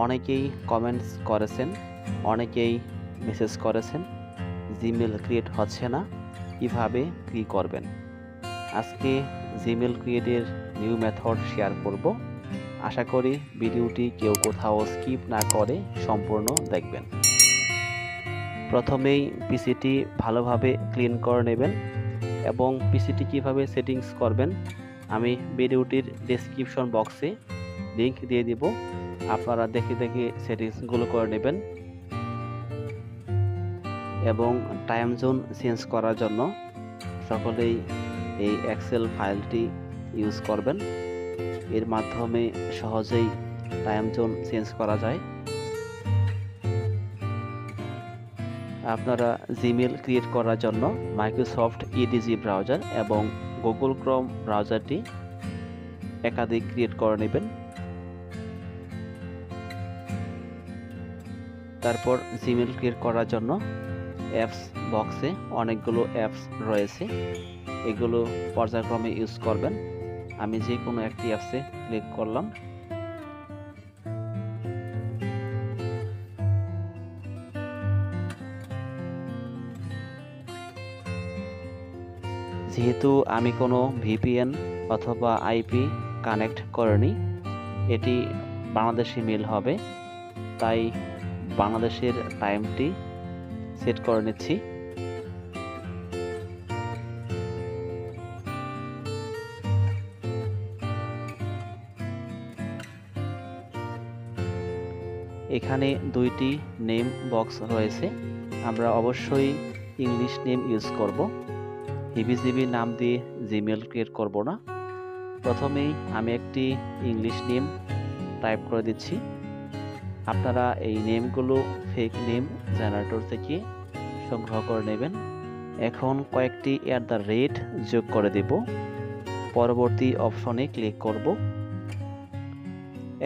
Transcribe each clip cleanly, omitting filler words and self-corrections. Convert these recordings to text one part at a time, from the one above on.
অনেকেই কমেন্টস করেছেন, অনেকেই মেসেজ করেছেন জিমেল ক্রিয়েট হচ্ছে না, কিভাবে কি করবেন। আজকে জিমেল ক্রিয়েটের নিউ মেথড শেয়ার করব। আশা করি ভিডিওটি কেউ কোথাও স্কিপ না করে সম্পূর্ণ দেখবেন। প্রথমেই পিসিটি ভালোভাবে ক্লিন করে নেবেন এবং পিসিটি কিভাবে সেটিংস করবেন আমি ভিডিওটির ডেসক্রিপশন বক্সে লিংক দিয়ে দিব। আপনারা দেখে দেখে সেটিংসগুলো করে নেবেন এবং টাইম জোন চেঞ্জ করার জন্য সকলেই এই এক্সেল ফাইলটি ইউজ করবেন। এর মাধ্যমে সহজেই টাইম জোন চেঞ্জ করা যায়। আপনারা জিমেল ক্রিয়েট করার জন্য মাইক্রোসফট ইডিজি ব্রাউজার এবং গুগল ক্রোম ব্রাউজারটি একাধিক ক্রিয়েট করে নেবেন। তারপর জিমেল ক্রিয়েট করার জন্য অ্যাপস বক্সে অনেকগুলো অ্যাপস রয়েছে, এগুলো পর্যায়ক্রমে ইউজ করবেন। আমি যে কোনো একটি অ্যাপসে ক্লিক করলাম। যেহেতু আমি কোনো ভিপিএন অথবা আইপি কানেক্ট করিনি, এটি বাংলাদেশি মেল হবে, তাই বাংলাদেশের টাইমটি সেট করে নিচ্ছি। এখানে দুইটি নেম বক্স রয়েছে, আমরা অবশ্যই ইংলিশ নেম ইউজ করব। হিবিজিবি নাম দিয়ে জিমেল ক্রিয়েট করব না। প্রথমেই আমি একটি ইংলিশ নেম টাইপ করে দিচ্ছি। আপনারা এই নেমগুলো ফেক নেম জেনারেটর থেকে সংগ্রহ করে নেবেন। এখন কয়েকটি @ যোগ করে দেব। পরবর্তী অপশনে ক্লিক করব।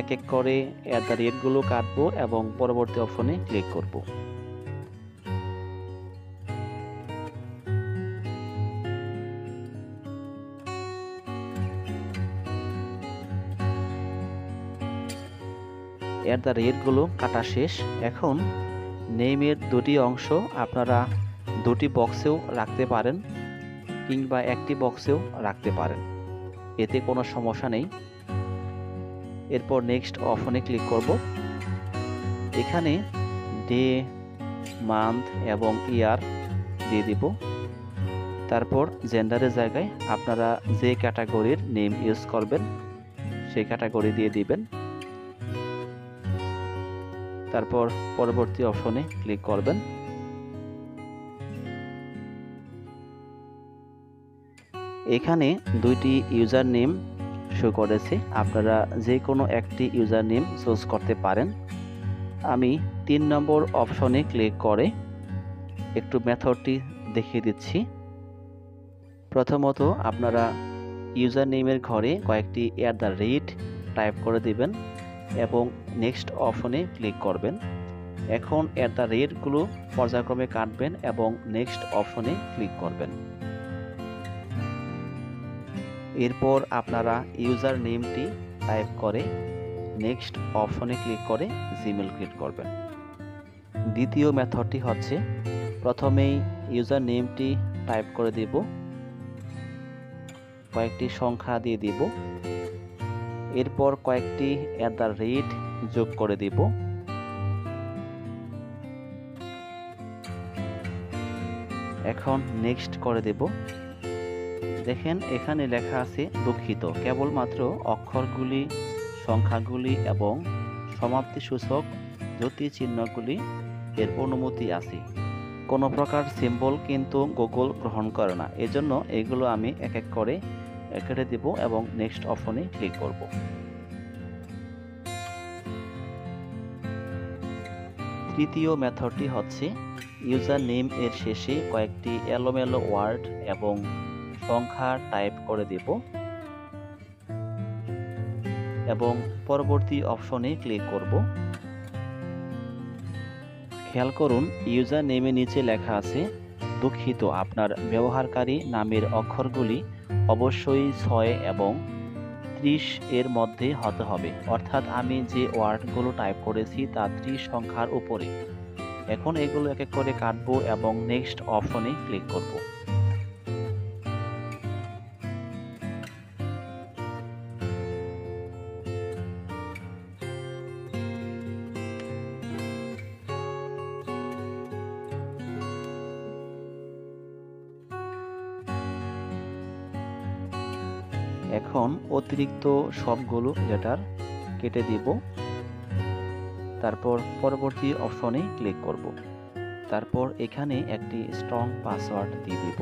এক এক করে @ গুলো কাটবো এবং পরবর্তী অপশনে ক্লিক করব। @ গুলো কাটা শেষ। এখন নেমের দুটি অংশ আপনারা দুটি বক্সেও রাখতে পারেন কিংবা একটি বক্সেও রাখতে পারেন, এতে কোনো সমস্যা নেই। এরপর নেক্সট অপশনে ক্লিক করব। এখানে ডে, মান্থ এবং ইয়ার দিয়ে দিব। তারপর জেন্ডারের জায়গায় আপনারা যে ক্যাটাগরির নেম ইউজ করবেন সেই ক্যাটাগরি দিয়ে দিবেন। তারপর পরবর্তী অপশনে ক্লিক করবেন। এখানে দুইটি ইউজার নেম শো করেছে, আপনারা যে কোনো একটি ইউজার নেম চুজ করতে পারেন। আমি 3 নম্বর অপশনে ক্লিক করে একটু মেথডটি দেখিয়ে দিচ্ছি। প্রথমত আপনারা ইউজার নেমের ঘরে কয়েকটি @ টাইপ করে দিবেন এবং নেক্সট অপশনে ক্লিক করবেন। এখন @ গুলো পর্যায়ক্রমে কাটবেন এবং নেক্সট অপশনে ক্লিক করবেন। এরপর আপনারা ইউজার নেমটি টাইপ করে নেক্সট অপশনে ক্লিক করে জিমেল ক্রিয়েট করবেন। দ্বিতীয় মেথডটি হচ্ছে প্রথমেই ইউজার নেমটি টাইপ করে দেব, কয়েকটি সংখ্যা দিয়ে দিব, এরপর কয়েকটি @ যোগ করে দেব। এখন নেক্সট করে দেব। দেখেন এখানে লেখা আছে দুঃখিত, কেবলমাত্র অক্ষরগুলি, সংখ্যাগুলি এবং সমাপ্তি সূচক জ্যোতি চিহ্নগুলি এর অনুমতি আছে। কোনো প্রকার সিম্বল কিন্তু গুগল গ্রহণ করে না, এজন্য এগুলো আমি এক এক করে কেটে দেব এবং নেক্সট অপশনে ক্লিক করব। তৃতীয় মেথডটি হচ্ছে ইউজার নেম এর শেষে কয়েকটি এলোমেলো ওয়ার্ড এবং সংখ্যা টাইপ করে দেব এবং পরবর্তী অপশনে ক্লিক করব। খেয়াল করুন ইউজার নেমের নিচে লেখা আছে দুঃখিত, আপনার ব্যবহারকারী নামের অক্ষরগুলি অবশ্যই 6 এবং 30 এর মধ্যে হতে হবে, অর্থাৎ আমি যে ওয়ার্ডগুলো টাইপ করেছি তা 30 সংখ্যার উপরে। এখন এগুলো এক এক করে কাটবো এবং নেক্সট অপশনে ক্লিক করব। এখন অতিরিক্ত সবগুলো লেটার কেটে দিব। তারপর পরবর্তী অপশনে ক্লিক করব। তারপর এখানে একটি স্ট্রং পাসওয়ার্ড দিয়ে দিব।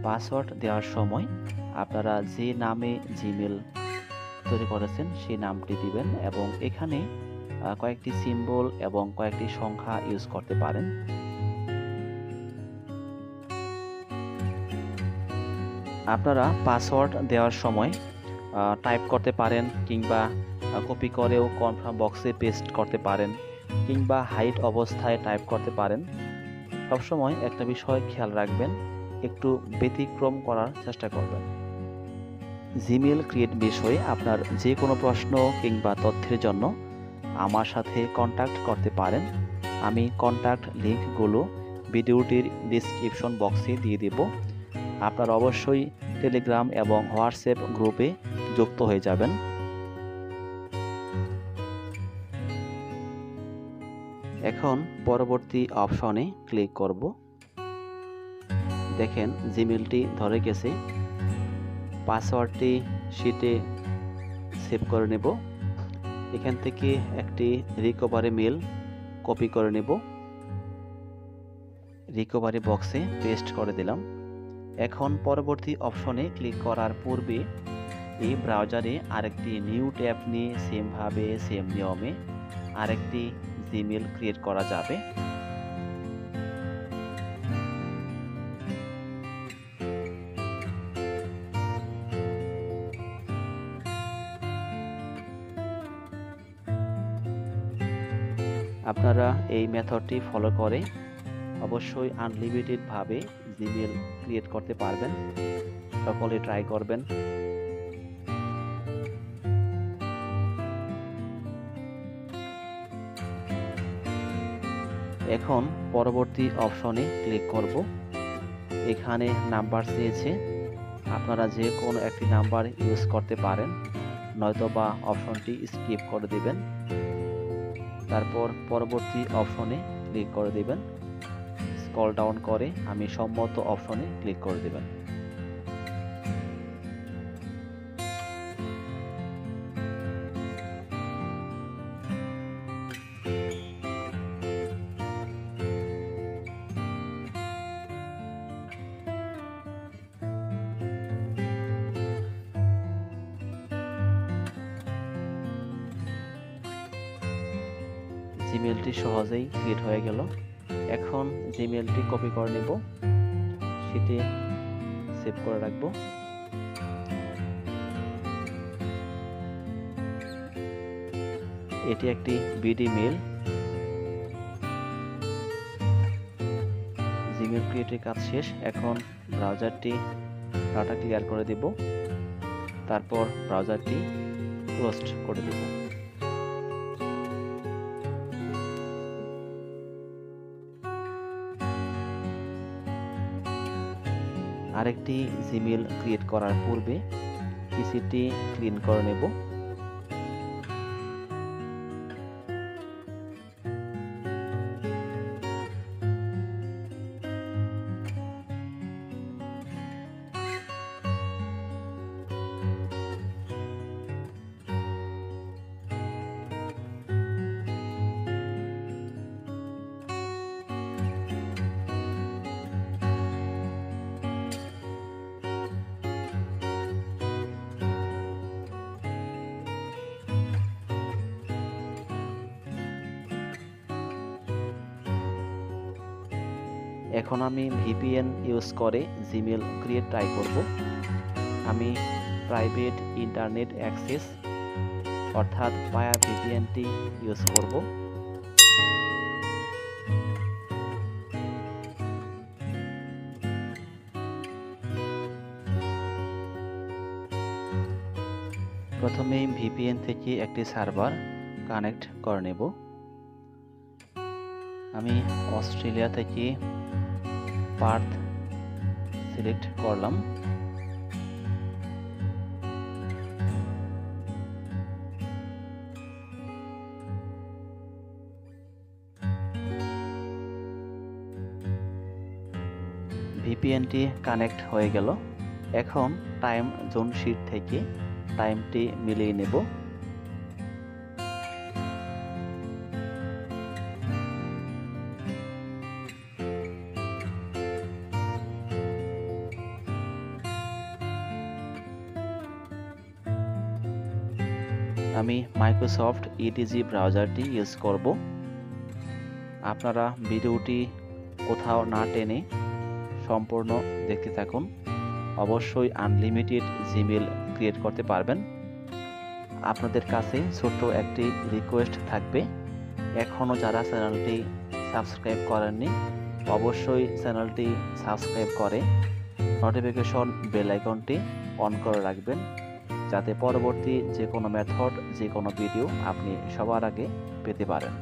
পাসওয়ার্ড দেওয়ার সময় আপনারা যে নামে জিমেল তৈরি করেছেন সেই নামটি দিবেন এবং এখানে কয়েকটি সিম্বল এবং কয়েকটি সংখ্যা ইউজ করতে পারেন। আপনারা পাসওয়ার্ড দেওয়ার সময় টাইপ করতে পারেন কিংবা কপি করেও কনফার্ম বক্সে পেস্ট করতে পারেন কিংবা হাইড অবস্থায় টাইপ করতে পারেন। সবসময় একটা বিষয় খেয়াল রাখবেন, একটু ব্যতিক্রম করার চেষ্টা করবেন। জিমেল ক্রিয়েট বিষয়ে আপনার যে কোনো প্রশ্ন কিংবা তথ্যের জন্য আমার সাথে কন্ট্যাক্ট করতে পারেন। আমি কন্ট্যাক্ট লিঙ্কগুলো ভিডিওটির ডিসক্রিপশন বক্সে দিয়ে দেব। আপনারা অবশ্যই টেলিগ্রাম এবং হোয়াটসঅ্যাপ গ্রুপে যুক্ত হয়ে যাবেন। এখন পরবর্তী অপশনে ক্লিক করব। দেখেন জিমেলটি ধরে গেছে। পাসওয়ার্ডটি শিটে সেভ করে নেব। এখান থেকে একটি রিকভারি মেল কপি করে নেব, রিকভারি বক্সে পেস্ট করে দিলাম। এখন পরবর্তী অপশনে ক্লিক করার পূর্বে এই ব্রাউজারে আরেকটি নিউ ট্যাব নিয়ে সেমভাবে সেম নিয়মে আরেকটি জিমেল ক্রিয়েট করা যাবে। আপনারা এই মেথডটি ফলো করে অবশ্যই আনলিমিটেড ভাবে জিমেল ক্রিয়েট করতে পারবেন। সকলে ট্রাই করবেন। এখন পরবর্তী অপশনে ক্লিক করব। এখানে নাম্বার চেয়েছে, আপনারা যে কোনো একটি নাম্বার ইউজ করতে পারেন, নয়তোবা অপশনটি স্কিপ করে দিবেন। তারপর পরবর্তী অপশনে ক্লিক করে দিবেন। স্ক্রল ডাউন করে আমি সম্মত অপশনে ক্লিক করে দিবেন। জিমেলটি সহজেই ক্রিয়েট হয়ে গেল। এখন জিমেলটি কপি করে নেব, শিটে সেভ করে রাখবো। এটি একটি বিডি মেল। জিমেল ক্রিয়েটের কাজ শেষ। এখন ব্রাউজারটি ডাটা ক্লিয়ার করে দেব, তারপর ব্রাউজারটি ক্লোজ করে দেব। আরেকটি জিমেল ক্রিয়েট করার পূর্বে পিসিটি ক্লিন করে নেব। এখন আমি ভিপিএন ইউজ করে জিমেল ক্রিয়েট ট্রাই করব। আমি প্রাইভেট ইন্টারনেট অ্যাক্সেস অর্থাৎ পায়া ভিপিএনটি ইউজ করব। প্রথমে ভিপিএন থেকে একটি সার্ভার কানেক্ট করে নেব। আমি অস্ট্রেলিয়া থেকে পার্থ সিলেক্ট করলাম। ভিপিএনটি কানেক্ট হয়ে গেল। এখন টাইম জোন শিট থেকে টাইমটি মিলিয়ে নেব। আমি মাইক্রোসফট ইটিজি ব্রাউজারটি ইউজ করব। আপনারা ভিডিওটি কোথাও না টেনে সম্পূর্ণ দেখতে থাকুন। অবশ্যই আনলিমিটেড জিমেল ক্রিয়েট করতে পারবেন। আপনাদের কাছে ছোট্ট একটি রিকোয়েস্ট থাকবে, এখনও যারা চ্যানেলটি সাবস্ক্রাইব করেননি অবশ্যই চ্যানেলটি সাবস্ক্রাইব করে নোটিফিকেশন বেল আইকনটি অন করে রাখবেন, যাতে পরবর্তী যে কোনো মেথড যে কোনো ভিডিও আপনি সবার আগে পেতে পারেন।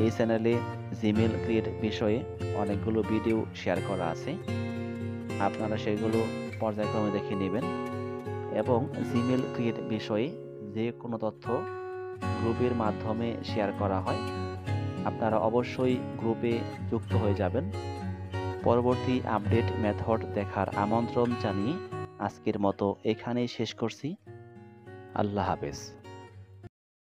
এই চ্যানেলে জিমেল ক্রিয়েট বিষয়ে অনেকগুলো ভিডিও শেয়ার করা আছে, আপনারা সেগুলো পর্যায়ক্রমে দেখে নেবেন। এবং জিমেল ক্রিয়েট বিষয়ে যে কোনো তথ্য গ্রুপের মাধ্যমে শেয়ার করা হয়, আপনারা অবশ্যই গ্রুপে যুক্ত হয়ে যাবেন। পরবর্তী আপডেট মেথড দেখার আমন্ত্রণ জানিয়ে আজকের মতো এখানেই শেষ করছি। আল্লাহ হাফেজ।